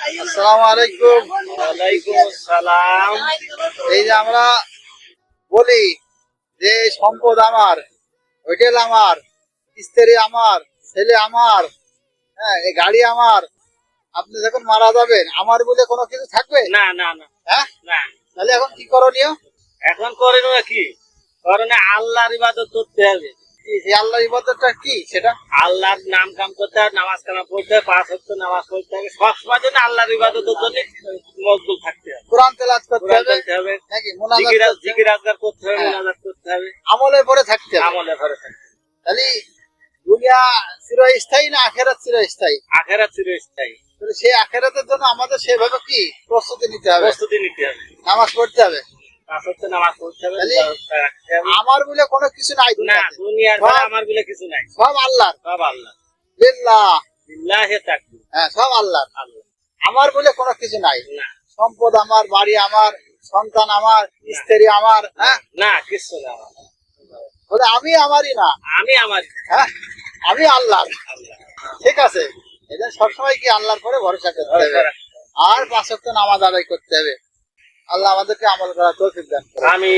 আসসালামু আলাইকুম। ওয়ালাইকুম আসসালাম। এই যে আমরা বলি যে এই সম্পদ আমার, হোটেল আমার, স্ত্রী আমার, ছেলে আমার, হ্যাঁ এই গাড়ি আমার, আপনি যখন মারা যাবেন আমার বলে কোনো কিছু থাকবে? না না না হ্যাঁ, না, তাহলে এখন কি করণীয়? এখন করেন না কি করণে আল্লাহর ইবাদত করতে হবে। এই আল্লাহর ইবাদতটা কি সেটা? আল্লাহর নাম কাম করতে হবে, নামাজ কালাম পড়তে হবে, 5 ওয়াক্ত নামাজ পড়তে হবে, সবসময় জন্য আল্লাহর ইবাদতের জন্য মশগুল থাকতে হবে। কোরআন তেলাওয়াত করতে কোরআন হবে পড়তে হবে, নাকি মুনাজাত জিকির করতে হবে? জিকির আজগার করতে হবে, হ্যাঁ। মুনাজাত করতে হবে, আমলের পরে থাকতে হবে। আমলে ভরে থাকতে হবে। তাহলে দুনিয়া চিরস্থায়ী না আখেরাত চিরস্থায়ী? আখেরাত চিরস্থায়ী। তাহলে সেই আখেরাতের জন্য আমাদের সেভাবে কি প্রস্তুতি নিতে হবে? প্রস্তুতি নিতে হবে, নামাজ পড়তে হবে। 5 ওয়াক্ত নামাজ পড়তে হবে, তাহলে রোজা রাখতে হবে। আমার বলে কোনো কিছু নাই না, দুনিয়াতে, দুনিয়ার সব- ঘরে আমার বলে কিছু নাই, সব আল্লাহর। সব আল্লাহ। লিল্লাহ, বিল্লাহি তাকবীর। হ্যাঁ সব আল্লাহর। আল্লাহ আমার বলে কোনো কিছু নাই। না সম্পদ আমার, বাড়ি আমার, সন্তান আমার, স্ত্রী আমার, হ্যাঁ না, কিছু না। বলে আমি আমারই না, আমি আমার হ্যাঁ আমি আল্লাহর। আল্লাহ। ঠিক আছে, এদের সবসময় কি আল্লাহর পরে ভরসা করতে হবে, আর 5 ওয়াক্ত নামাজ আদায় করতে হবে। আল্লাহ আমাদেরকে আমল করার তৌফিক দান করুন। আমি